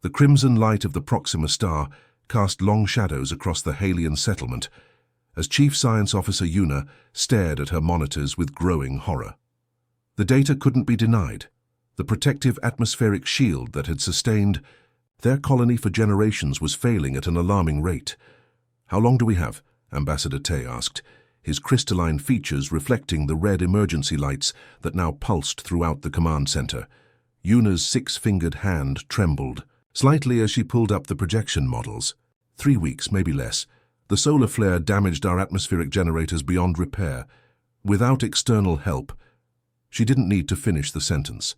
The crimson light of the Proxima star cast long shadows across the Halian settlement as Chief Science Officer Yuna stared at her monitors with growing horror. The data couldn't be denied. The protective atmospheric shield that had sustained their colony for generations was failing at an alarming rate. "How long do we have?" Ambassador Tay asked, his crystalline features reflecting the red emergency lights that now pulsed throughout the command center. Yuna's six-fingered hand trembled slightly as she pulled up the projection models. 3 weeks, maybe less. The solar flare damaged our atmospheric generators beyond repair. Without external help, she didn't need to finish the sentence.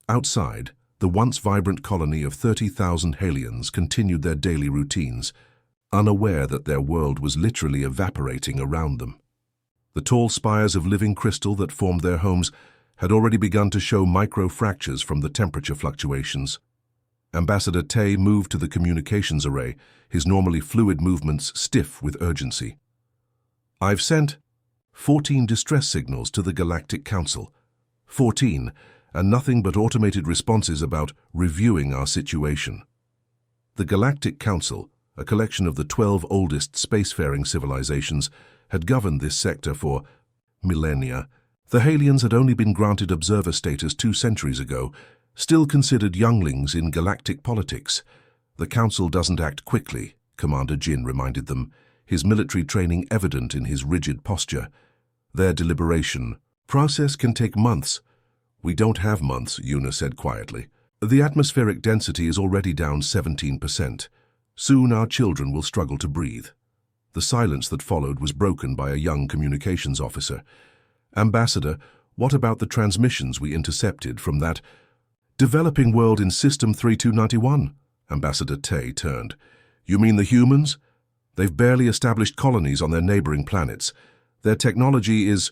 Outside, the once vibrant colony of 30,000 Halians continued their daily routines, unaware that their world was literally evaporating around them. The tall spires of living crystal that formed their homes had already begun to show micro-fractures from the temperature fluctuations. Ambassador Tay moved to the communications array, his normally fluid movements stiff with urgency. "I've sent 14 distress signals to the Galactic Council. 14, and nothing but automated responses about reviewing our situation." The Galactic Council, a collection of the 12 oldest spacefaring civilizations, had governed this sector for millennia. The Halians had only been granted observer status 2 centuries ago, still considered younglings in galactic politics. "The Council doesn't act quickly," Commander Jin reminded them, his military training evident in his rigid posture. "Their deliberation process can take months." "We don't have months," Yuna said quietly. "The atmospheric density is already down 17%. Soon our children will struggle to breathe." The silence that followed was broken by a young communications officer. "Ambassador, what about the transmissions we intercepted from that developing world in System 3291? Ambassador Tay turned. "You mean the humans? They've barely established colonies on their neighboring planets. Their technology is—"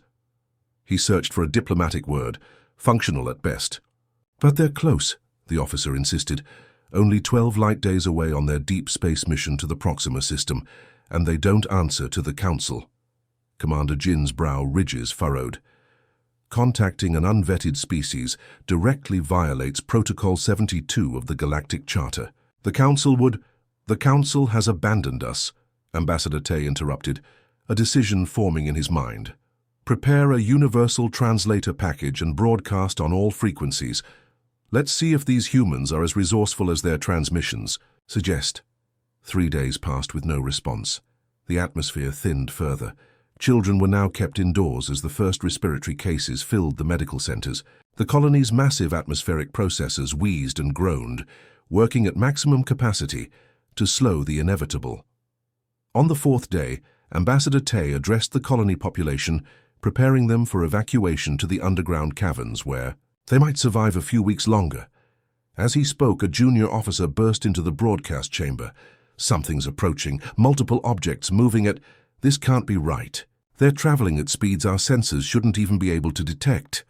He searched for a diplomatic word, functional at best. "But they're close," the officer insisted. "Only 12 light days away on their deep space mission to the Proxima system, and they don't answer to the Council." Commander Jin's brow ridges furrowed. "Contacting an unvetted species directly violates Protocol 72 of the Galactic Charter. The Council has abandoned us," Ambassador Tay interrupted, a decision forming in his mind. "Prepare a universal translator package and broadcast on all frequencies. Let's see if these humans are as resourceful as their transmissions. Suggest." 3 days passed with no response. The atmosphere thinned further. Children were now kept indoors as the first respiratory cases filled the medical centers. The colony's massive atmospheric processors wheezed and groaned, working at maximum capacity to slow the inevitable. On the 4th day, Ambassador Tay addressed the colony population, preparing them for evacuation to the underground caverns where they might survive a few weeks longer. As he spoke, a junior officer burst into the broadcast chamber. "Something's approaching, multiple objects moving at— This can't be right. They're traveling at speeds our sensors shouldn't even be able to detect."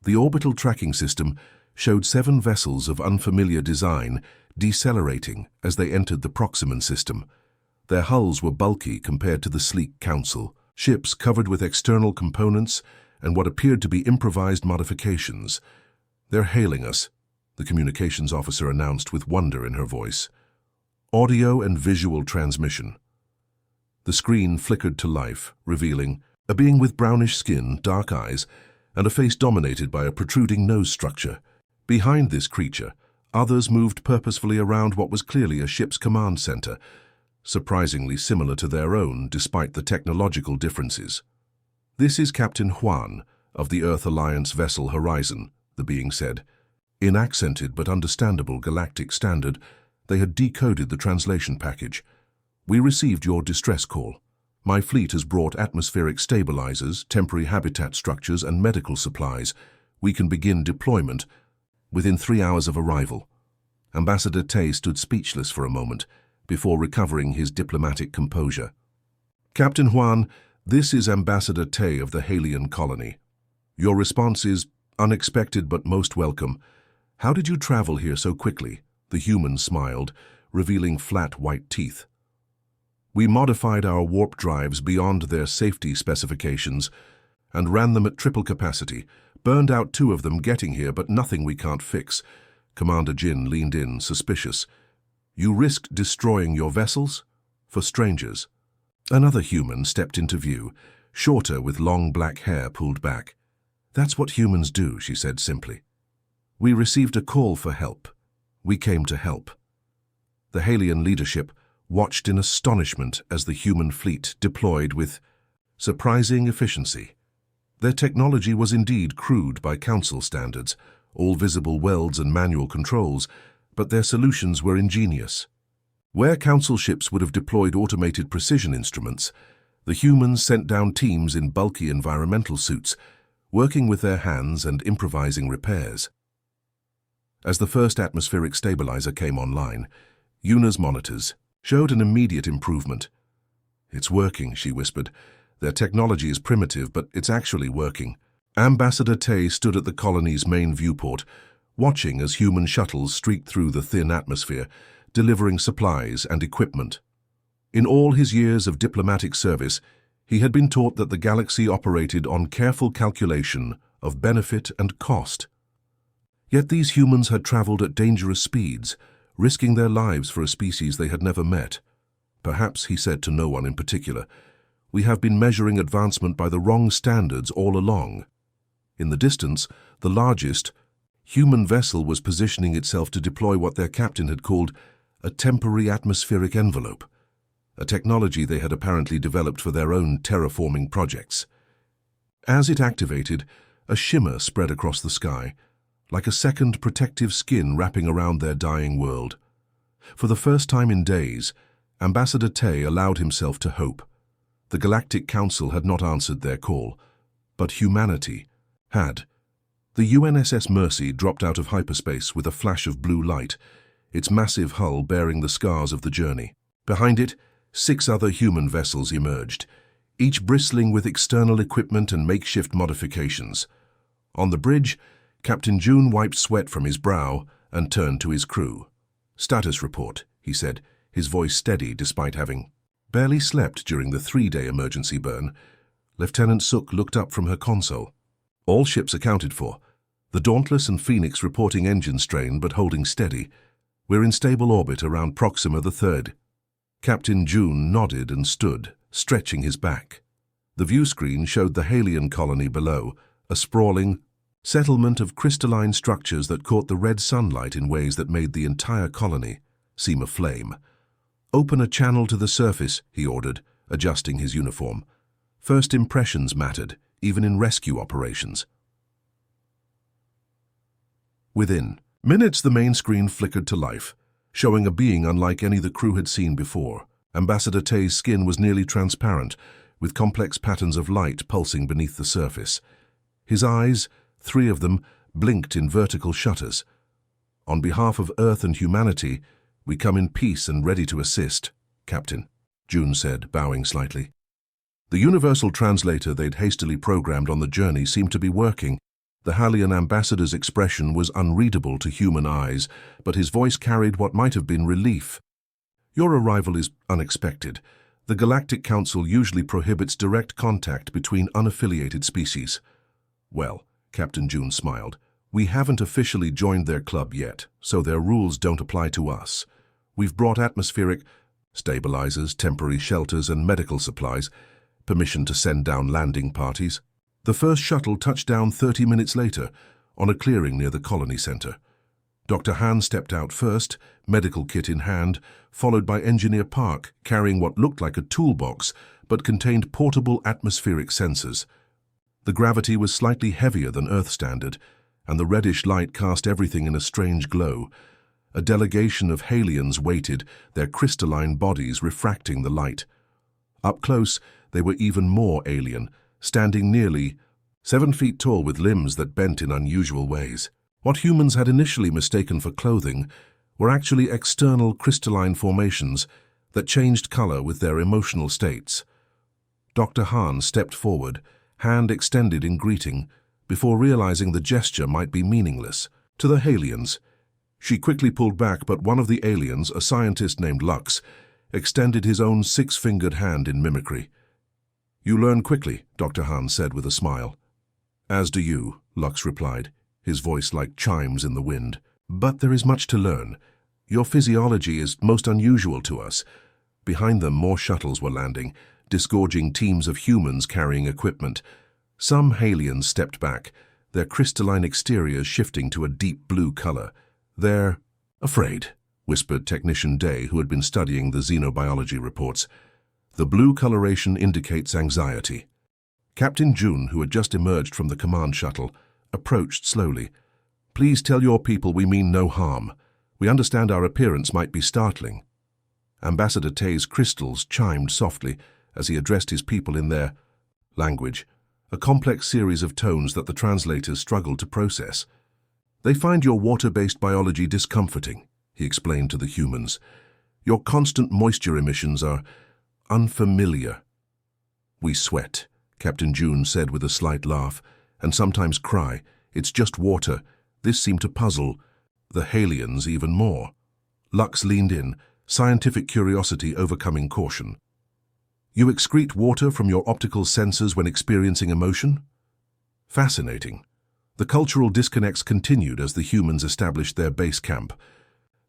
The orbital tracking system showed 7 vessels of unfamiliar design decelerating as they entered the Proximan system. Their hulls were bulky compared to the sleek Council, ships covered with external components and what appeared to be improvised modifications. "They're hailing us," the communications officer announced with wonder in her voice. "Audio and visual transmission." The screen flickered to life, revealing a being with brownish skin, dark eyes, and a face dominated by a protruding nose structure. Behind this creature, others moved purposefully around what was clearly a ship's command center, surprisingly similar to their own despite the technological differences. "This is Captain Huan of the Earth Alliance vessel Horizon," the being said. In accented but understandable galactic standard, they had decoded the translation package. "We received your distress call. My fleet has brought atmospheric stabilizers, temporary habitat structures, and medical supplies. We can begin deployment within 3 hours of arrival." Ambassador Tay stood speechless for a moment before recovering his diplomatic composure. "Captain Huan, this is Ambassador Tay of the Halian colony. Your response is unexpected but most welcome. How did you travel here so quickly?" The human smiled, revealing flat white teeth. "We modified our warp drives beyond their safety specifications and ran them at triple capacity. Burned out 2 of them getting here, but nothing we can't fix." Commander Jin leaned in, suspicious. You risk destroying your vessels? For strangers. Another human stepped into view, shorter with long black hair pulled back. That's what humans do, she said simply. We received a call for help. We came to help. The Halian leadership watched in astonishment as the human fleet deployed with surprising efficiency. Their technology was indeed crude by Council standards, all visible welds and manual controls, but their solutions were ingenious. Where Council ships would have deployed automated precision instruments, the humans sent down teams in bulky environmental suits, working with their hands and improvising repairs. As the first atmospheric stabilizer came online, Yuna's monitors showed an immediate improvement. "It's working," she whispered. "Their technology is primitive, but it's actually working." Ambassador Tay stood at the colony's main viewport, watching as human shuttles streaked through the thin atmosphere, delivering supplies and equipment. In all his years of diplomatic service, he had been taught that the galaxy operated on careful calculation of benefit and cost. Yet these humans had traveled at dangerous speeds, risking their lives for a species they had never met. Perhaps, he said to no one in particular, we have been measuring advancement by the wrong standards all along. In the distance, the largest human vessel was positioning itself to deploy what their captain had called a temporary atmospheric envelope, a technology they had apparently developed for their own terraforming projects. As it activated, a shimmer spread across the sky, like a second protective skin wrapping around their dying world. For the first time in days, Ambassador Tay allowed himself to hope. The Galactic Council had not answered their call, but humanity had. The UNSS Mercy dropped out of hyperspace with a flash of blue light, its massive hull bearing the scars of the journey. Behind it, 6 other human vessels emerged, each bristling with external equipment and makeshift modifications. On the bridge, Captain June wiped sweat from his brow and turned to his crew. "Status report," he said, his voice steady despite having barely slept during the 3-day emergency burn. Lieutenant Suk looked up from her console. "All ships accounted for. The Dauntless and Phoenix reporting engine strain but holding steady. We're in stable orbit around Proxima the 3rd. Captain June nodded and stood, stretching his back. The view screen showed the Halian colony below, a sprawling settlement of crystalline structures that caught the red sunlight in ways that made the entire colony seem aflame. "Open a channel to the surface," he ordered, adjusting his uniform. First impressions mattered, even in rescue operations. Within minutes, the main screen flickered to life, showing a being unlike any the crew had seen before. Ambassador Tay's skin was nearly transparent, with complex patterns of light pulsing beneath the surface. His eyes, 3 of them, blinked in vertical shutters. "On behalf of Earth and humanity, we come in peace and ready to assist, Captain," June said, bowing slightly. The universal translator they'd hastily programmed on the journey seemed to be working. The Halian ambassador's expression was unreadable to human eyes, but his voice carried what might have been relief. "Your arrival is unexpected. The Galactic Council usually prohibits direct contact between unaffiliated species." "Well," Captain June smiled, "we haven't officially joined their club yet, so their rules don't apply to us. We've brought atmospheric stabilizers, temporary shelters, and medical supplies, permission to send down landing parties." The first shuttle touched down 30 minutes later, on a clearing near the colony center. Dr. Han stepped out first, medical kit in hand, followed by Engineer Park, carrying what looked like a toolbox, but contained portable atmospheric sensors. The gravity was slightly heavier than Earth standard, and the reddish light cast everything in a strange glow. A delegation of Halians waited, their crystalline bodies refracting the light. Up close, they were even more alien, standing nearly 7 feet tall with limbs that bent in unusual ways. What humans had initially mistaken for clothing were actually external crystalline formations that changed color with their emotional states. Dr. Han stepped forward, hand extended in greeting, before realizing the gesture might be meaningless. To the Halians, she quickly pulled back, but one of the aliens, a scientist named Lux, extended his own 6-fingered hand in mimicry. "You learn quickly," Dr. Han said with a smile. "As do you," Lux replied, his voice like chimes in the wind. "But there is much to learn. Your physiology is most unusual to us. Behind them, more shuttles were landing, disgorging teams of humans carrying equipment. Some Halians stepped back, their crystalline exteriors shifting to a deep blue color. "They're afraid," whispered Technician Day, who had been studying the xenobiology reports. "The blue coloration indicates anxiety." Captain June, who had just emerged from the command shuttle, approached slowly. "Please tell your people we mean no harm. We understand our appearance might be startling." Ambassador Tay's crystals chimed softly as he addressed his people in their language, a complex series of tones that the translators struggled to process. "They find your water-based biology discomforting," he explained to the humans. "Your constant moisture emissions are unfamiliar." "We sweat," Captain June said with a slight laugh, "and sometimes cry. It's just water." This seemed to puzzle the Halians even more. Lux leaned in, scientific curiosity overcoming caution. "You excrete water from your optical sensors when experiencing emotion?" Fascinating. The cultural disconnects continued as the humans established their base camp.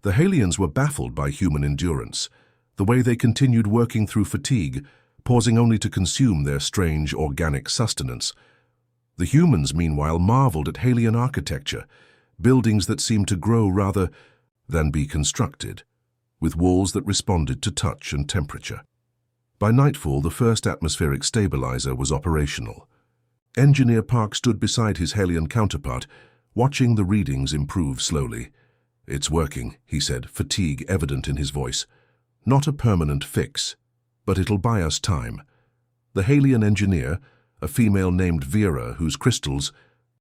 The Halians were baffled by human endurance, the way they continued working through fatigue, pausing only to consume their strange organic sustenance. The humans, meanwhile, marveled at Halian architecture, buildings that seemed to grow rather than be constructed, with walls that responded to touch and temperature. By nightfall, the first atmospheric stabilizer was operational. Engineer Park stood beside his Halian counterpart, watching the readings improve slowly. "It's working," he said, fatigue evident in his voice. "Not a permanent fix, but it'll buy us time." The Halian engineer, a female named Vera, whose crystals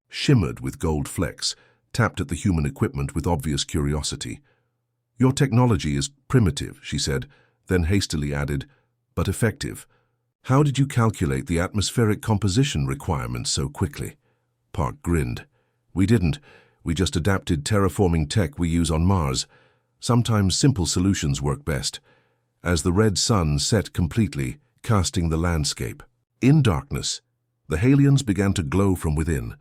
shimmered with gold flecks, tapped at the human equipment with obvious curiosity. "Your technology is primitive," she said, then hastily added, "but effective. How did you calculate the atmospheric composition requirements so quickly?" Park grinned. "We didn't. We just adapted terraforming tech we use on Mars. Sometimes simple solutions work best." As the red sun set completely, casting the landscape in darkness, the Halians began to glow from within,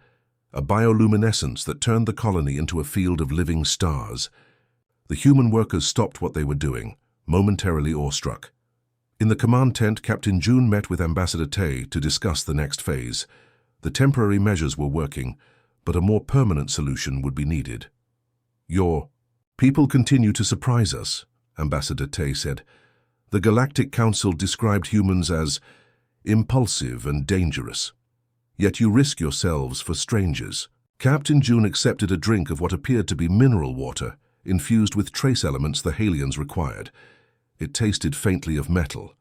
a bioluminescence that turned the colony into a field of living stars. The human workers stopped what they were doing, momentarily awestruck. In the command tent, Captain June met with Ambassador Tay to discuss the next phase. The temporary measures were working, but a more permanent solution would be needed. "Your people continue to surprise us," Ambassador Tay said. "The Galactic Council described humans as impulsive and dangerous. Yet you risk yourselves for strangers." Captain June accepted a drink of what appeared to be mineral water, infused with trace elements the Halians required. It tasted faintly of metal.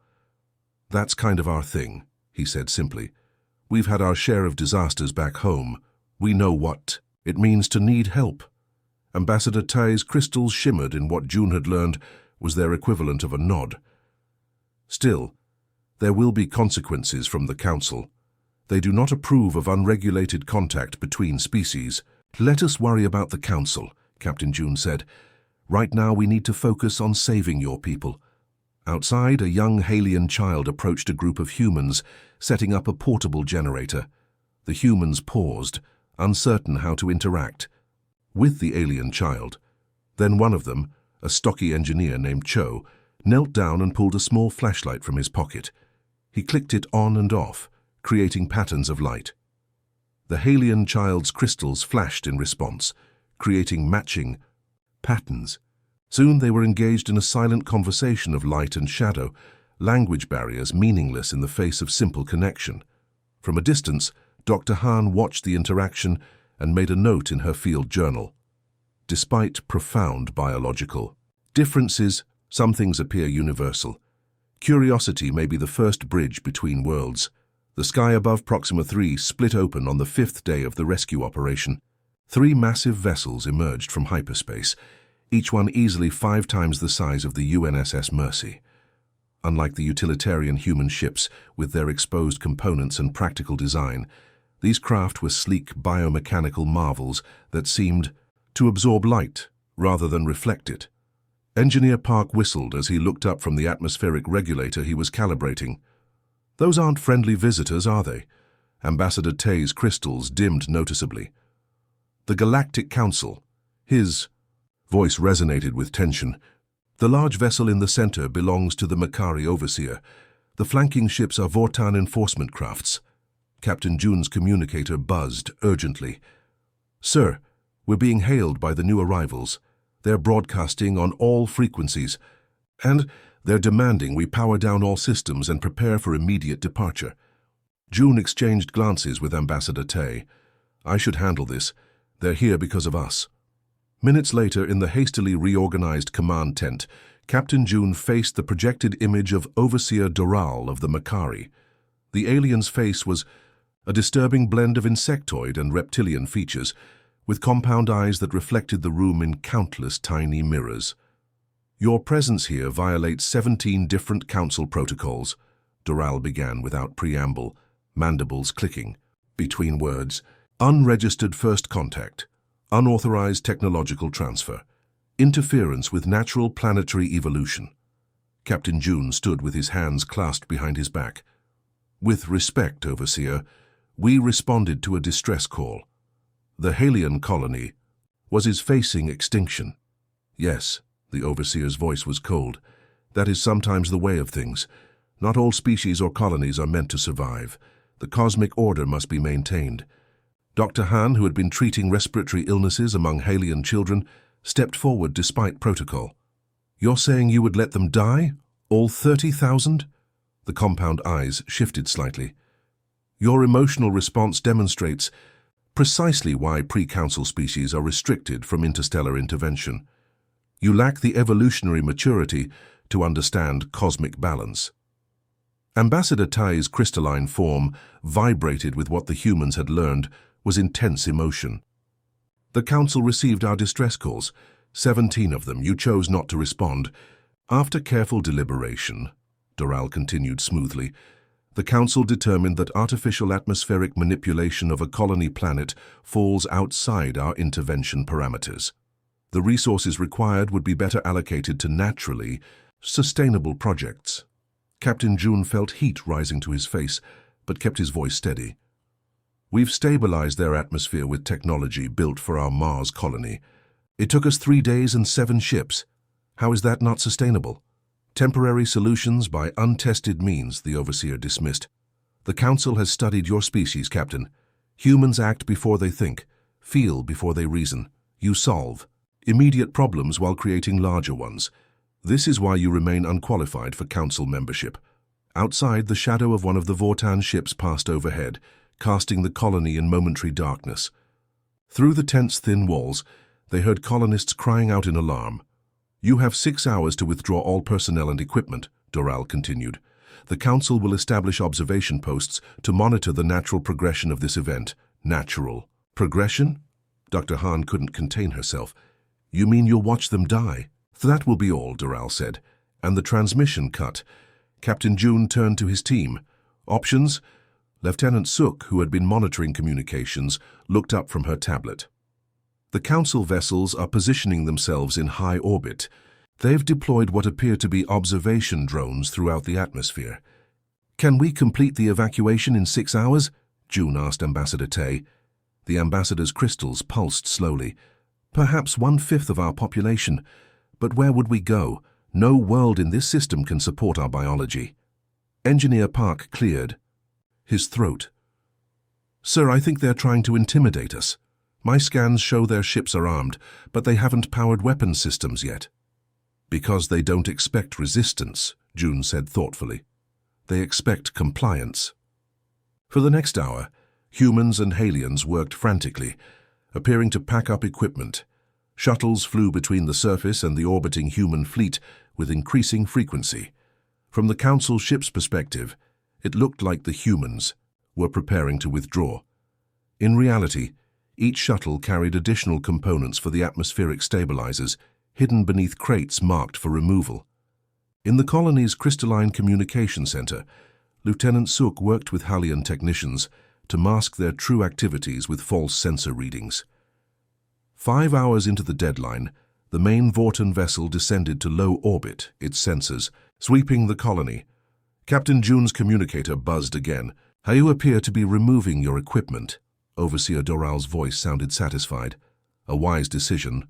"That's kind of our thing," he said simply. "We've had our share of disasters back home. We know what it means to need help." Ambassador Tay's crystals shimmered in what June had learned was their equivalent of a nod. "Still, there will be consequences from the Council. They do not approve of unregulated contact between species." "Let us worry about the Council," Captain June said. "Right now we need to focus on saving your people." Outside, a young Halian child approached a group of humans, setting up a portable generator. The humans paused, uncertain how to interact with the alien child. Then one of them, a stocky engineer named Cho, knelt down and pulled a small flashlight from his pocket. He clicked it on and off, creating patterns of light. The Halian child's crystals flashed in response, creating matching patterns. Soon they were engaged in a silent conversation of light and shadow, language barriers meaningless in the face of simple connection. From a distance, Dr. Han watched the interaction and made a note in her field journal. Despite profound biological differences, some things appear universal. Curiosity may be the first bridge between worlds. The sky above Proxima 3 split open on the 5th day of the rescue operation. 3 massive vessels emerged from hyperspace, each one easily 5 times the size of the UNSS Mercy. Unlike the utilitarian human ships with their exposed components and practical design, these craft were sleek biomechanical marvels that seemed to absorb light rather than reflect it. Engineer Park whistled as he looked up from the atmospheric regulator he was calibrating. "Those aren't friendly visitors, are they?" Ambassador Tay's crystals dimmed noticeably. "The Galactic Council, his Voice resonated with tension. "The large vessel in the center belongs to the Makari overseer. The flanking ships are Vortan enforcement crafts." Captain June's communicator buzzed urgently. "Sir, we're being hailed by the new arrivals. They're broadcasting on all frequencies, and they're demanding we power down all systems and prepare for immediate departure." June exchanged glances with Ambassador Tay. "I should handle this. They're here because of us." Minutes later, in the hastily reorganized command tent, Captain June faced the projected image of Overseer Doral of the Makari. The alien's face was a disturbing blend of insectoid and reptilian features, with compound eyes that reflected the room in countless tiny mirrors. "Your presence here violates 17 different council protocols," Doral began without preamble, mandibles clicking. Between words: unregistered first contact, unauthorized technological transfer, interference with natural planetary evolution. Captain June stood with his hands clasped behind his back. "With respect, Overseer, we responded to a distress call. The Halian colony is facing extinction." "Yes," the Overseer's voice was cold. "That is sometimes the way of things. Not all species or colonies are meant to survive. The cosmic order must be maintained." Dr. Han, who had been treating respiratory illnesses among Halian children, stepped forward despite protocol. "You're saying you would let them die? All 30,000? The compound eyes shifted slightly. "Your emotional response demonstrates precisely why pre-council species are restricted from interstellar intervention. You lack the evolutionary maturity to understand cosmic balance." Ambassador Tai's crystalline form vibrated with what the humans had learned was intense emotion. "The Council received our distress calls, 17 of them. You chose not to respond. After careful deliberation," Doral continued smoothly, "the Council determined that artificial atmospheric manipulation of a colony planet falls outside our intervention parameters. The resources required would be better allocated to naturally sustainable projects." Captain June felt heat rising to his face, but kept his voice steady. "We've stabilized their atmosphere with technology built for our Mars colony. It took us 3 days and 7 ships. How is that not sustainable?" "Temporary solutions by untested means," the Overseer dismissed. "The Council has studied your species, Captain. Humans act before they think, feel before they reason. You solve immediate problems while creating larger ones. This is why you remain unqualified for Council membership." Outside, the shadow of one of the Vortan ships passed overhead, casting the colony in momentary darkness. Through the tent's thin walls, they heard colonists crying out in alarm. "You have 6 hours to withdraw all personnel and equipment," Doral continued. "The Council will establish observation posts to monitor the natural progression of this event." "Natural progression?" Dr. Han couldn't contain herself. "You mean you'll watch them die?" "That will be all," Doral said, and the transmission cut. Captain June turned to his team. "Options?" Lieutenant Suk, who had been monitoring communications, looked up from her tablet. "The Council vessels are positioning themselves in high orbit. They've deployed what appear to be observation drones throughout the atmosphere." "Can we complete the evacuation in 6 hours?" June asked Ambassador Tay. The ambassador's crystals pulsed slowly. "Perhaps 1/5 of our population. But where would we go? No world in this system can support our biology." Engineer Park cleared his throat. "Sir, I think they're trying to intimidate us. My scans show their ships are armed, but they haven't powered weapons systems yet." "Because they don't expect resistance," June said thoughtfully. "They expect compliance." For the next hour, humans and Halians worked frantically, appearing to pack up equipment. Shuttles flew between the surface and the orbiting human fleet with increasing frequency. From the Council ship's perspective, it looked like the humans were preparing to withdraw. In reality, each shuttle carried additional components for the atmospheric stabilizers, hidden beneath crates marked for removal. In the colony's crystalline communication center, Lieutenant Suk worked with Halian technicians to mask their true activities with false sensor readings. 5 hours into the deadline, the main Vortan vessel descended to low orbit, its sensors sweeping the colony. Captain June's communicator buzzed again. "You appear to be removing your equipment." Overseer Doral's voice sounded satisfied. "A wise decision.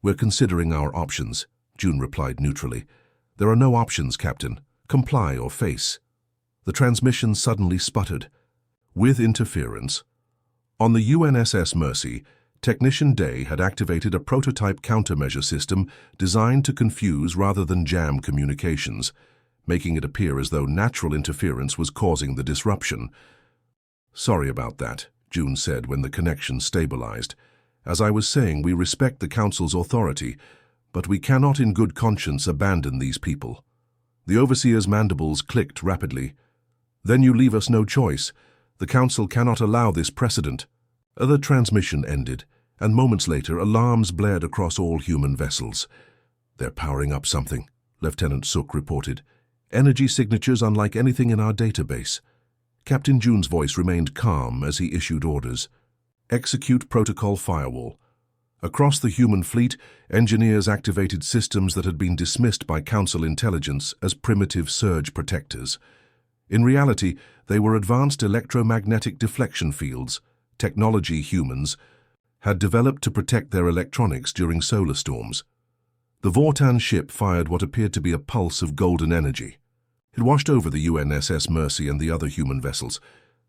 We're considering our options, June replied neutrally. There are no options, Captain. Comply or face. The transmission suddenly sputtered. With interference. On the UNSS Mercy, Technician Day had activated a prototype countermeasure system designed to confuse rather than jam communications, making it appear as though natural interference was causing the disruption. Sorry about that, June said when the connection stabilized. As I was saying, we respect the Council's authority, but we cannot in good conscience abandon these people. The Overseer's mandibles clicked rapidly. Then you leave us no choice. The Council cannot allow this precedent. The transmission ended, and moments later alarms blared across all human vessels. They're powering up something, Lieutenant Suk reported. Energy signatures unlike anything in our database. Captain June's voice remained calm as he issued orders. Execute protocol firewall. Across the human fleet, engineers activated systems that had been dismissed by Council intelligence as primitive surge protectors. In reality, they were advanced electromagnetic deflection fields, technology humans had developed to protect their electronics during solar storms. The Vortan ship fired what appeared to be a pulse of golden energy. It washed over the UNSS Mercy and the other human vessels.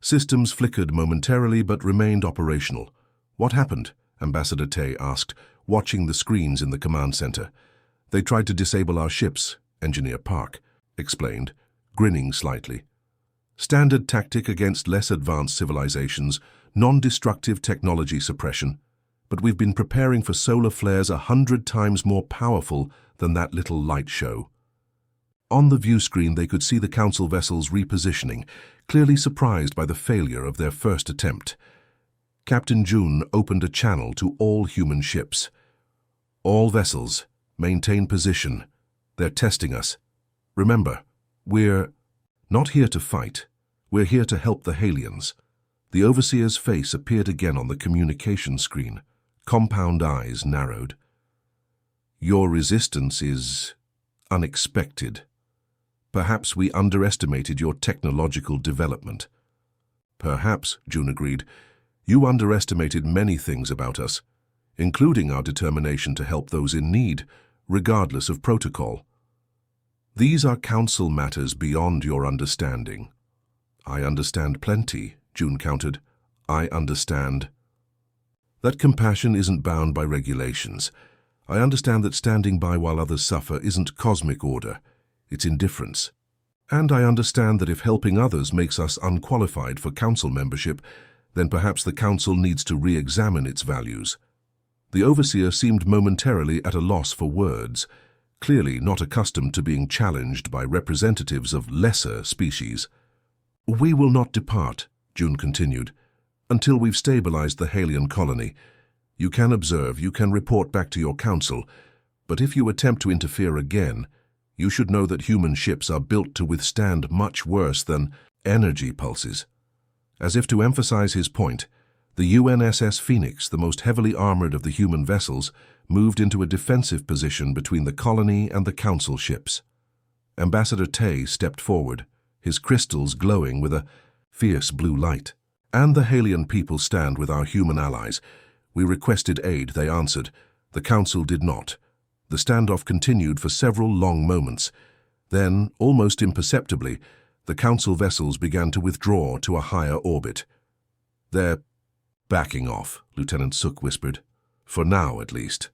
Systems flickered momentarily but remained operational. What happened? Ambassador Tay asked, watching the screens in the command center. They tried to disable our ships, Engineer Park explained, grinning slightly. Standard tactic against less advanced civilizations, non-destructive technology suppression. But we've been preparing for solar flares 100 times more powerful than that little light show. On the view screen they could see the Council vessels repositioning, clearly surprised by the failure of their first attempt. Captain June opened a channel to all human ships. All vessels, maintain position. They're testing us. Remember, we're not here to fight. We're here to help the Halians. The Overseer's face appeared again on the communication screen. Compound eyes narrowed. Your resistance is unexpected. Perhaps we underestimated your technological development. Perhaps, June agreed. You underestimated many things about us, including our determination to help those in need, regardless of protocol. These are Council matters beyond your understanding. I understand plenty, June countered. I understand. That compassion isn't bound by regulations. I understand that standing by while others suffer isn't cosmic order, it's indifference. And I understand that if helping others makes us unqualified for Council membership, then perhaps the Council needs to re-examine its values. The Overseer seemed momentarily at a loss for words, clearly not accustomed to being challenged by representatives of lesser species. We will not depart, June continued, until we've stabilized the Halian colony. You can observe, you can report back to your Council, but if you attempt to interfere again, you should know that human ships are built to withstand much worse than energy pulses. As if to emphasize his point, the UNSS Phoenix, the most heavily armored of the human vessels, moved into a defensive position between the colony and the Council ships. Ambassador Tay stepped forward, his crystals glowing with a fierce blue light. And the Halian people stand with our human allies. We requested aid, they answered. The Council did not. The standoff continued for several long moments. Then, almost imperceptibly, the Council vessels began to withdraw to a higher orbit. They're backing off, Lieutenant Suk whispered. For now, at least.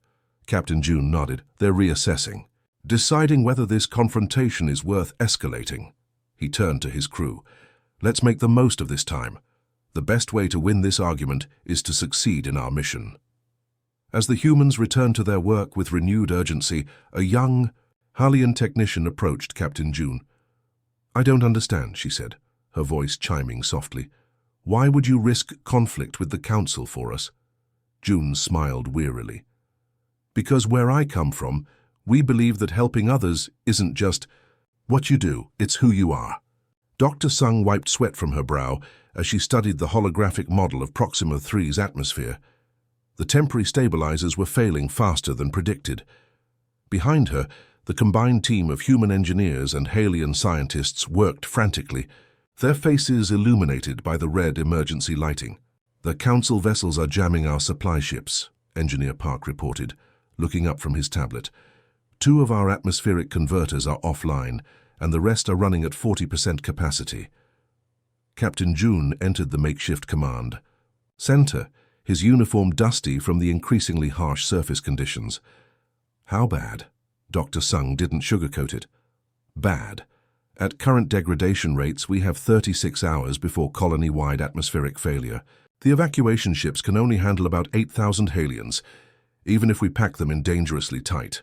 Captain June nodded. They're reassessing, deciding whether this confrontation is worth escalating. He turned to his crew. Let's make the most of this time. The best way to win this argument is to succeed in our mission. As the humans returned to their work with renewed urgency, a young Halian technician approached Captain June. I don't understand, she said, her voice chiming softly. Why would you risk conflict with the Council for us? June smiled wearily. Because where I come from, we believe that helping others isn't just what you do, it's who you are. Dr. Sung wiped sweat from her brow as she studied the holographic model of Proxima 3's atmosphere. The temporary stabilizers were failing faster than predicted. Behind her, the combined team of human engineers and Halian scientists worked frantically, their faces illuminated by the red emergency lighting. The Council vessels are jamming our supply ships, Engineer Park reported. looking up from his tablet. "Two of our atmospheric converters are offline, and the rest are running at 40% capacity." Captain June entered the makeshift command center, his uniform dusty from the increasingly harsh surface conditions. "How bad?" Dr. Sung didn't sugarcoat it. "Bad. At current degradation rates, we have 36 hours before colony-wide atmospheric failure. The evacuation ships can only handle about 8,000 Halians, even if we pack them in dangerously tight."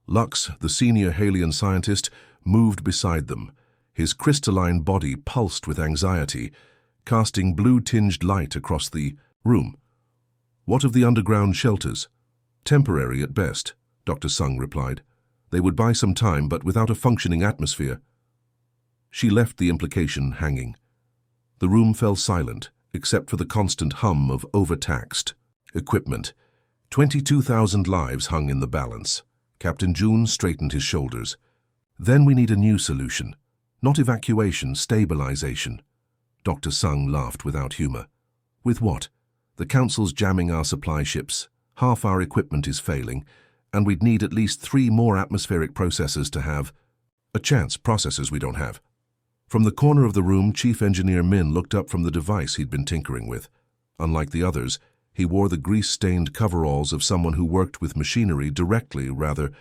Lux, the senior Halian scientist, moved beside them. His crystalline body pulsed with anxiety, casting blue-tinged light across the room. "What of the underground shelters?" "Temporary at best," Dr. Sung replied. "They would buy some time, but without a functioning atmosphere." She left the implication hanging. The room fell silent, except for the constant hum of overtaxed equipment. 22,000 lives hung in the balance. Captain June straightened his shoulders. "Then we need a new solution. Not evacuation, stabilization." Dr. Sung laughed without humor. "With what? The Council's jamming our supply ships. Half our equipment is failing, and we'd need at least 3 more atmospheric processors to have a chance. Processors we don't have." From the corner of the room, Chief Engineer Min looked up from the device he'd been tinkering with. Unlike the others, he wore the grease-stained coveralls of someone who worked with machinery directly rather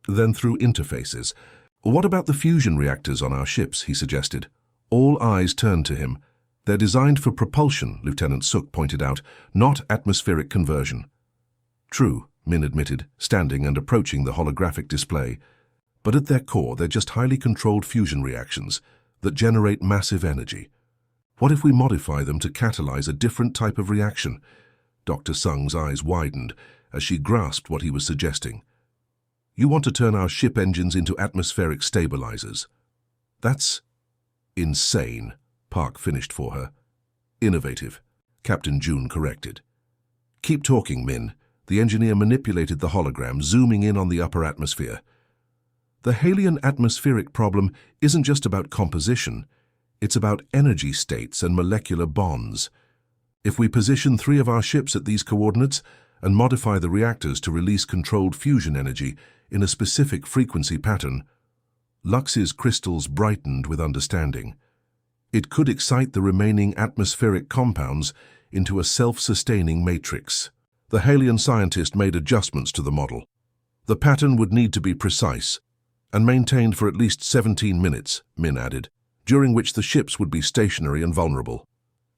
than through interfaces. "What about the fusion reactors on our ships?" he suggested. All eyes turned to him. "They're designed for propulsion," Lieutenant Suk pointed out, "not atmospheric conversion." "True," Min admitted, standing and approaching the holographic display. "But at their core, they're just highly controlled fusion reactions that generate massive energy. What if we modify them to catalyze a different type of reaction?" Dr. Sung's eyes widened as she grasped what he was suggesting. "You want to turn our ship engines into atmospheric stabilizers?" "That's insane," Park finished for her. "Innovative," Captain June corrected. "Keep talking, Min." The engineer manipulated the hologram, zooming in on the upper atmosphere. "The Halian atmospheric problem isn't just about composition. It's about energy states and molecular bonds. If we position 3 of our ships at these coordinates and modify the reactors to release controlled fusion energy in a specific frequency pattern," Lux's crystals brightened with understanding. "It could excite the remaining atmospheric compounds into a self-sustaining matrix." The Halian scientist made adjustments to the model. "The pattern would need to be precise and maintained for at least 17 minutes, Min added, during which the ships would be stationary and vulnerable.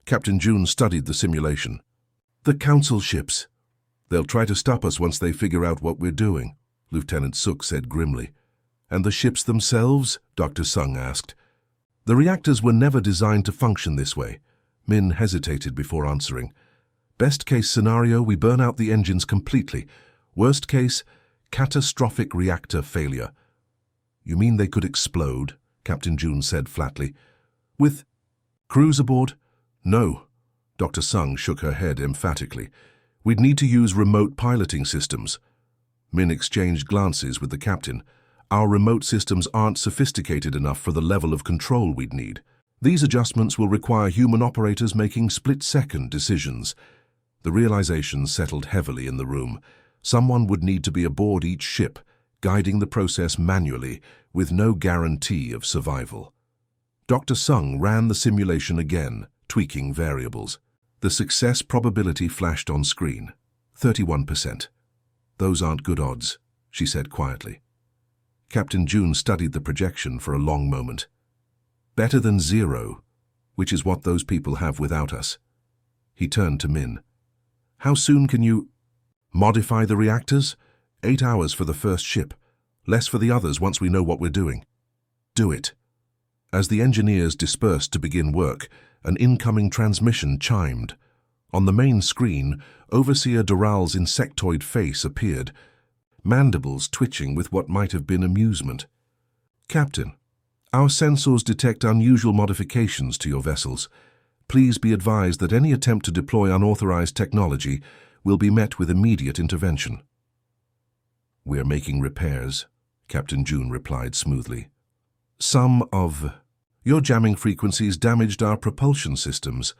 Captain June studied the simulation. "The Council ships. They'll try to stop us once they figure out what we're doing," Lieutenant Suk said grimly. "And the ships themselves?" Dr. Sung asked. "The reactors were never designed to function this way." Min hesitated before answering. "Best case scenario, we burn out the engines completely. Worst case, catastrophic reactor failure." "You mean they could explode?" Captain June said flatly. "With crews aboard?" "No." Dr. Sung shook her head emphatically. "We'd need to use remote piloting systems." Min exchanged glances with the captain. "Our remote systems aren't sophisticated enough for the level of control we'd need. These adjustments will require human operators making split-second decisions." The realization settled heavily in the room. Someone would need to be aboard each ship, guiding the process manually, with no guarantee of survival. Dr. Sung ran the simulation again, tweaking variables. The success probability flashed on screen. 31%. "Those aren't good odds," she said quietly. Captain June studied the projection for a long moment. "Better than 0, which is what those people have without us." He turned to Min. "How soon can you modify the reactors?" 8 hours for the first ship. Less for the others once we know what we're doing." "Do it." As the engineers dispersed to begin work, an incoming transmission chimed. On the main screen, Overseer Dural's insectoid face appeared, mandibles twitching with what might have been amusement. "Captain, our sensors detect unusual modifications to your vessels. Please be advised that any attempt to deploy unauthorized technology will be met with immediate intervention." "We're making repairs," Captain June replied smoothly. "Some of your jamming frequencies damaged our propulsion systems."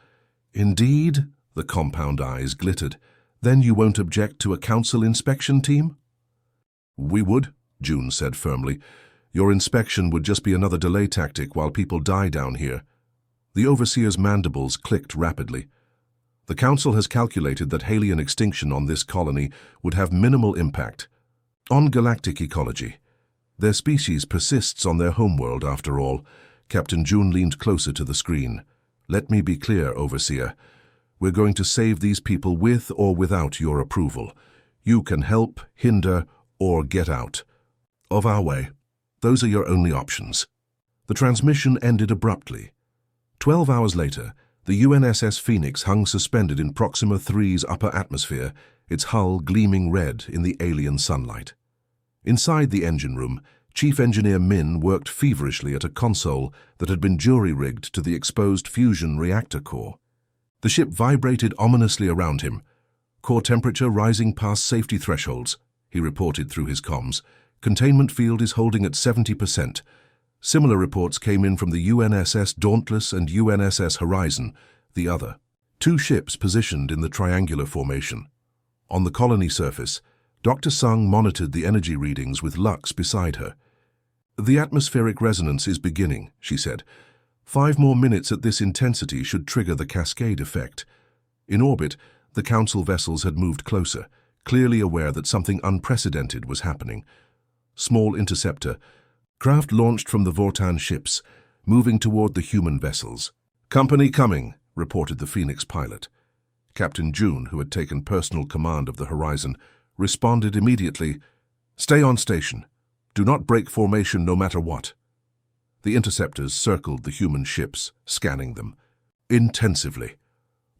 "Indeed?" The compound eyes glittered. "Then you won't object to a council inspection team?" "We would," June said firmly. "Your inspection would just be another delay tactic while people die down here." The overseer's mandibles clicked rapidly. "The Council has calculated that alien extinction on this colony would have minimal impact on galactic ecology. Their species persists on their homeworld, after all." Captain June leaned closer to the screen. "Let me be clear, Overseer. We're going to save these people with or without your approval. You can help, hinder, or get out of our way. Those are your only options." The transmission ended abruptly. 12 hours later, the UNSS Phoenix hung suspended in Proxima 3's upper atmosphere, its hull gleaming red in the alien sunlight. Inside the engine room, Chief Engineer Min worked feverishly at a console that had been jury-rigged to the exposed fusion reactor core. The ship vibrated ominously around him. "Core temperature rising past safety thresholds," he reported through his comms. "Containment field is holding at 70%. Similar reports came in from the UNSS Dauntless and UNSS Horizon, the other. Two ships positioned in the triangular formation. On the colony surface, Dr. Sung monitored the energy readings with Lux beside her. "The atmospheric resonance is beginning," she said. 5 more minutes at this intensity should trigger the cascade effect." In orbit, the Council vessels had moved closer, clearly aware that something unprecedented was happening. Small interceptor, craft launched from the Vortan ships, moving toward the human vessels. "Company coming," reported the Phoenix pilot. Captain June, who had taken personal command of the Horizon, responded immediately, "Stay on station. Do not break formation no matter what." The interceptors circled the human ships, scanning them intensively.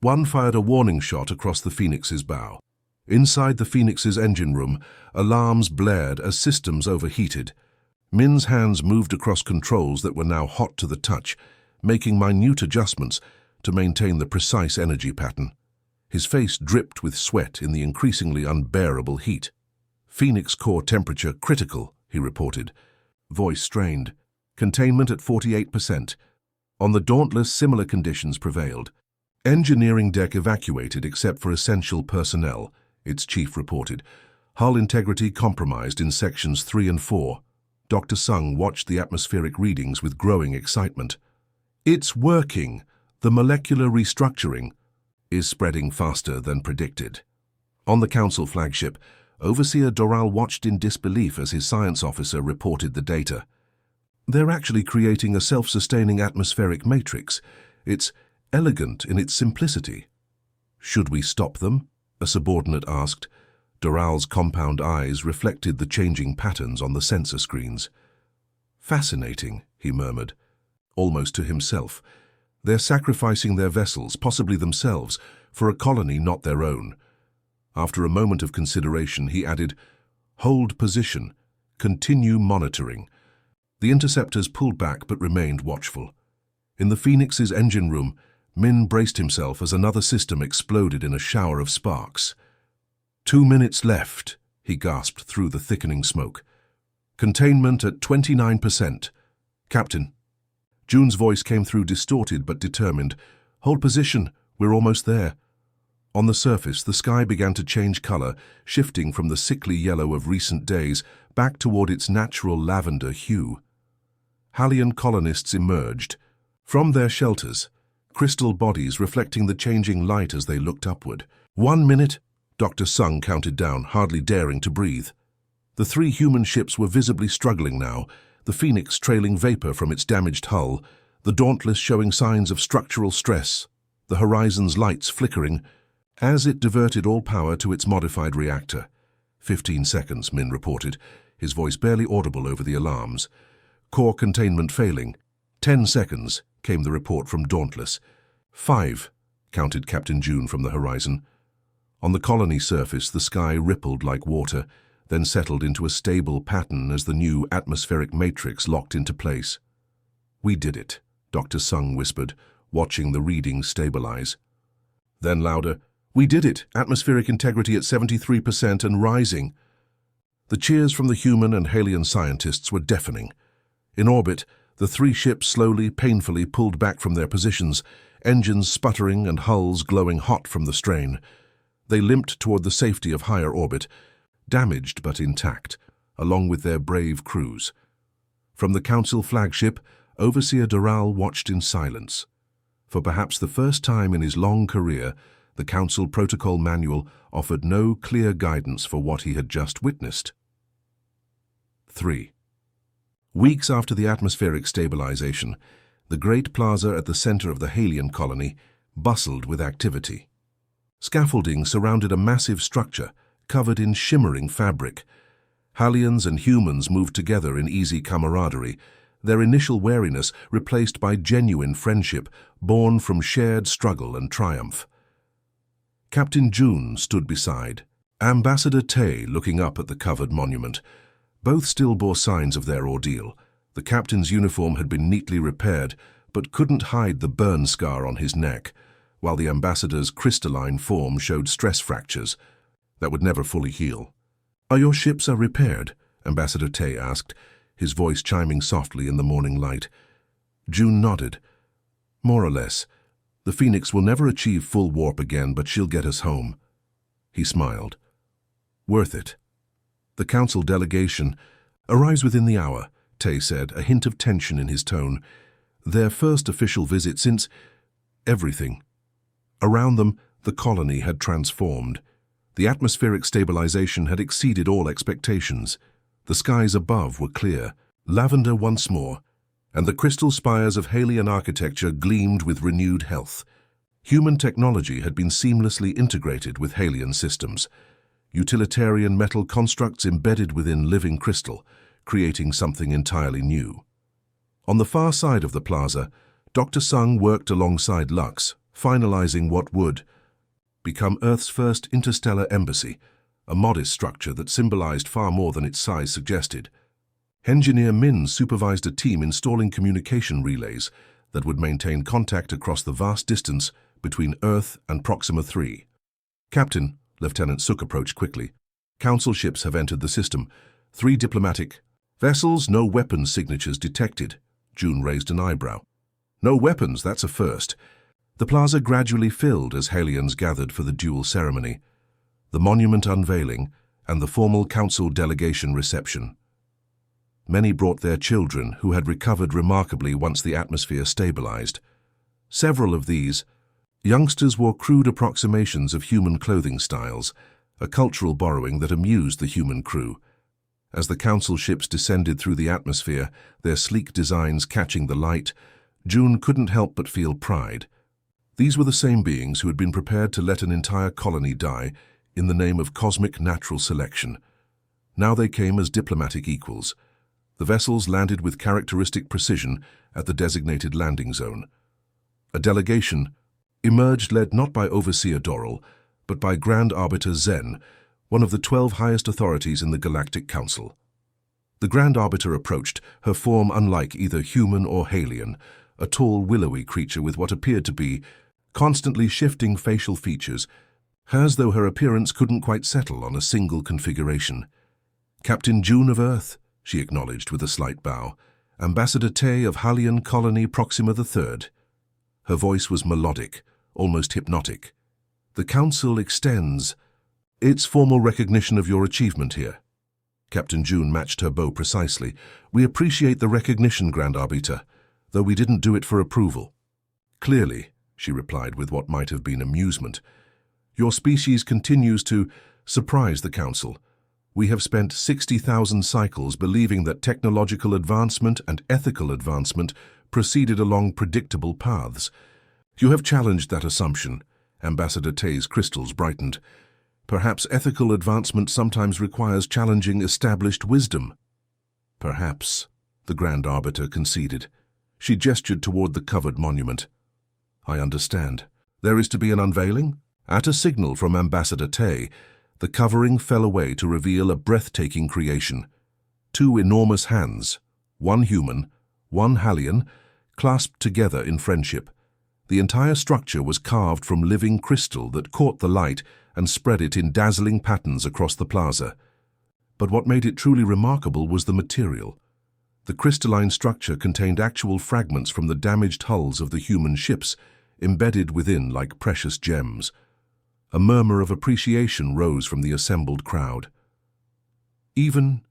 One fired a warning shot across the Phoenix's bow. Inside the Phoenix's engine room, alarms blared as systems overheated. Min's hands moved across controls that were now hot to the touch, making minute adjustments to maintain the precise energy pattern. His face dripped with sweat in the increasingly unbearable heat. "Phoenix core temperature critical," he reported, voice strained. "Containment at 48%. On the Dauntless, similar conditions prevailed. Engineering deck evacuated except for essential personnel," its chief reported. "Hull integrity compromised in sections 3 and 4. Dr. Sung watched the atmospheric readings with growing excitement. "It's working. The molecular restructuring is spreading faster than predicted." On the Council flagship, Overseer Doral watched in disbelief as his science officer reported the data. "They're actually creating a self-sustaining atmospheric matrix. It's elegant in its simplicity." "Should we stop them?" a subordinate asked. Doral's compound eyes reflected the changing patterns on the sensor screens. "Fascinating," he murmured, almost to himself. "They're sacrificing their vessels, possibly themselves, for a colony not their own." After a moment of consideration, he added, "Hold position. Continue monitoring." The interceptors pulled back but remained watchful. In the Phoenix's engine room, Min braced himself as another system exploded in a shower of sparks. 2 minutes left," he gasped through the thickening smoke. "Containment at 29%. Captain." June's voice came through distorted but determined. "Hold position. We're almost there." On the surface, the sky began to change color, shifting from the sickly yellow of recent days back toward its natural lavender hue. Hallian colonists emerged. From their shelters, crystal bodies reflecting the changing light as they looked upward. 1 minute, Dr. Sung counted down, hardly daring to breathe. The 3 human ships were visibly struggling now, the Phoenix trailing vapor from its damaged hull, the Dauntless showing signs of structural stress, the Horizon's lights flickering, as it diverted all power to its modified reactor. 15 seconds, Min reported, his voice barely audible over the alarms. "Core containment failing." 10 seconds, came the report from Dauntless. 5, counted Captain June from the Horizon. On the colony surface, the sky rippled like water, then settled into a stable pattern as the new atmospheric matrix locked into place. "We did it," Dr. Sung whispered, watching the readings stabilize. Then louder, "We did it! Atmospheric integrity at 73% and rising." The cheers from the human and alien scientists were deafening. In orbit, the 3 ships slowly, painfully pulled back from their positions, engines sputtering and hulls glowing hot from the strain. They limped toward the safety of higher orbit, damaged but intact, along with their brave crews. From the Council flagship, Overseer Doral watched in silence. For perhaps the first time in his long career, the Council Protocol Manual offered no clear guidance for what he had just witnessed. 3. Weeks after the atmospheric stabilization, the great plaza at the center of the Halian colony bustled with activity. Scaffolding surrounded a massive structure covered in shimmering fabric. Halians and humans moved together in easy camaraderie, their initial wariness replaced by genuine friendship born from shared struggle and triumph. Captain June stood beside, Ambassador Tay looking up at the covered monument. Both still bore signs of their ordeal. The captain's uniform had been neatly repaired, but couldn't hide the burn scar on his neck, while the ambassador's crystalline form showed stress fractures that would never fully heal. "Are your ships repaired?" Ambassador Tay asked, his voice chiming softly in the morning light. June nodded. "More or less. The Phoenix will never achieve full warp again, but she'll get us home." He smiled. "Worth it." "The Council delegation arrives within the hour," Tay said, a hint of tension in his tone. "Their first official visit since everything." Around them, the colony had transformed. The atmospheric stabilization had exceeded all expectations. The skies above were clear, lavender once more, and the crystal spires of Halian architecture gleamed with renewed health. Human technology had been seamlessly integrated with Halian systems, utilitarian metal constructs embedded within living crystal, creating something entirely new. On the far side of the plaza, Dr. Sung worked alongside Lux, finalizing what would become Earth's first interstellar embassy, a modest structure that symbolized far more than its size suggested. Engineer Min supervised a team installing communication relays that would maintain contact across the vast distance between Earth and Proxima 3. "Captain," Lieutenant Suk approached quickly, "Council ships have entered the system. 3 diplomatic vessels, no weapons signatures detected." June raised an eyebrow. "No weapons, that's a first." The plaza gradually filled as Halians gathered for the dual ceremony, the monument unveiling, and the formal Council delegation reception. Many brought their children, who had recovered remarkably once the atmosphere stabilized. Several of these youngsters wore crude approximations of human clothing styles, a cultural borrowing that amused the human crew. As the Council ships descended through the atmosphere, their sleek designs catching the light, June couldn't help but feel pride. These were the same beings who had been prepared to let an entire colony die in the name of cosmic natural selection. Now they came as diplomatic equals. The vessels landed with characteristic precision at the designated landing zone. A delegation emerged led not by Overseer Doral, but by Grand Arbiter Zen, one of the 12 highest authorities in the Galactic Council. The Grand Arbiter approached, her form unlike either human or Halian, a tall, willowy creature with what appeared to be constantly shifting facial features, as though her appearance couldn't quite settle on a single configuration. "Captain June of Earth," she acknowledged with a slight bow. "Ambassador Tay of Halian Colony Proxima III. Her voice was melodic, almost hypnotic. "The Council extends its formal recognition of your achievement here." Captain June matched her bow precisely. "We appreciate the recognition, Grand Arbiter, though we didn't do it for approval." "Clearly," she replied with what might have been amusement. "Your species continues to surprise the Council. We have spent 60,000 cycles believing that technological advancement and ethical advancement proceeded along predictable paths. You have challenged that assumption." Ambassador Tay's crystals brightened. "Perhaps ethical advancement sometimes requires challenging established wisdom." "Perhaps," the Grand Arbiter conceded. She gestured toward the covered monument. "I understand. There is to be an unveiling?" At a signal from Ambassador Tay, the covering fell away to reveal a breathtaking creation. 2 enormous hands, one human, one Halian, clasped together in friendship. The entire structure was carved from living crystal that caught the light and spread it in dazzling patterns across the plaza. But what made it truly remarkable was the material. The crystalline structure contained actual fragments from the damaged hulls of the human ships, embedded within like precious gems. A murmur of appreciation rose from the assembled crowd. Even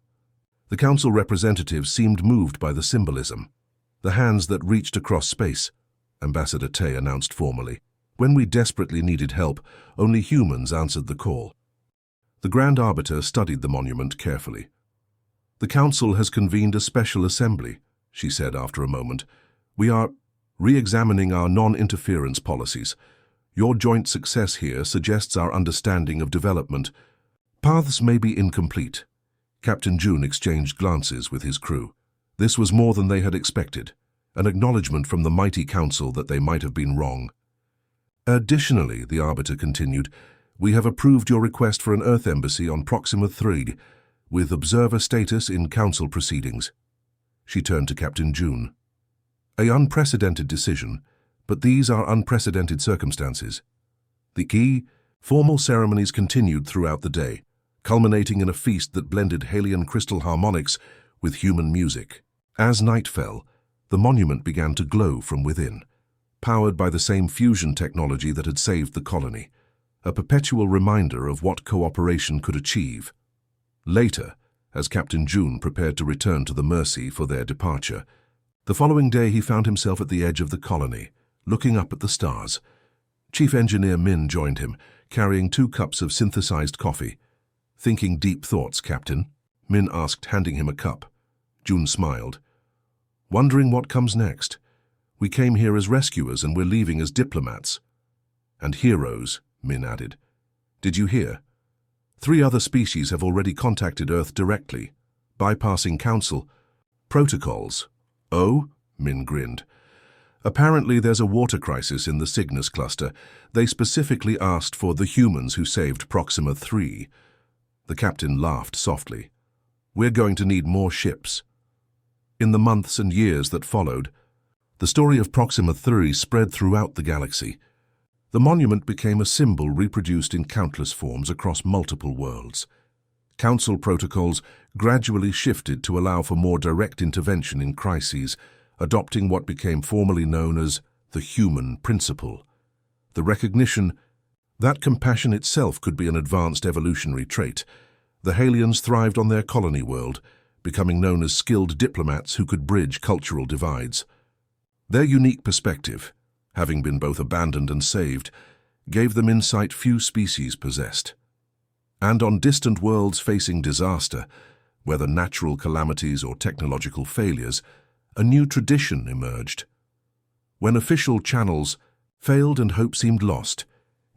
The council representatives seemed moved by the symbolism. The hands that reached across space, Ambassador Tay announced formally. When we desperately needed help, only humans answered the call. The Grand Arbiter studied the monument carefully. The council has convened a special assembly, she said after a moment. We are re-examining our non-interference policies. Your joint success here suggests our understanding of development. Paths may be incomplete. Captain June exchanged glances with his crew. This was more than they had expected, an acknowledgement from the mighty council that they might have been wrong. Additionally, the Arbiter continued, we have approved your request for an Earth embassy on Proxima 3, with observer status in council proceedings. She turned to Captain June. An unprecedented decision, but these are unprecedented circumstances. The key, formal ceremonies continued throughout the day, culminating in a feast that blended Halian crystal harmonics with human music. As night fell, the monument began to glow from within, powered by the same fusion technology that had saved the colony, a perpetual reminder of what cooperation could achieve. Later, as Captain June prepared to return to the Mercy for their departure, the following day he found himself at the edge of the colony, looking up at the stars. Chief Engineer Min joined him, carrying 2 cups of synthesized coffee. Thinking deep thoughts, Captain? Min asked, handing him a cup. June smiled. Wondering what comes next. We came here as rescuers and we're leaving as diplomats. And heroes, Min added. Did you hear? 3 other species have already contacted Earth directly, bypassing council protocols. Oh? Min grinned. Apparently there's a water crisis in the Cygnus cluster. They specifically asked for the humans who saved Proxima 3. The captain laughed softly. We're going to need more ships. In the months and years that followed, the story of Proxima 3 spread throughout the galaxy. The monument became a symbol reproduced in countless forms across multiple worlds. Council protocols gradually shifted to allow for more direct intervention in crises, adopting what became formally known as the human principle. The recognition that compassion itself could be an advanced evolutionary trait. The Halians thrived on their colony world, becoming known as skilled diplomats who could bridge cultural divides. Their unique perspective, having been both abandoned and saved, gave them insight few species possessed. And on distant worlds facing disaster, whether natural calamities or technological failures, a new tradition emerged. When official channels failed and hope seemed lost,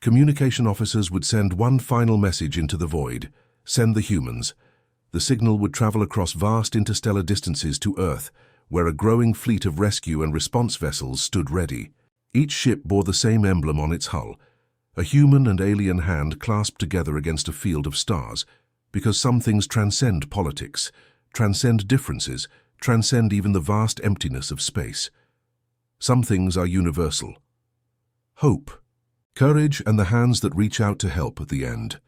communication officers would send one final message into the void, send the humans. The signal would travel across vast interstellar distances to Earth, where a growing fleet of rescue and response vessels stood ready. Each ship bore the same emblem on its hull, a human and alien hand clasped together against a field of stars, because some things transcend politics, transcend differences, transcend even the vast emptiness of space. Some things are universal. Hope, courage, and the hands that reach out to help at the end.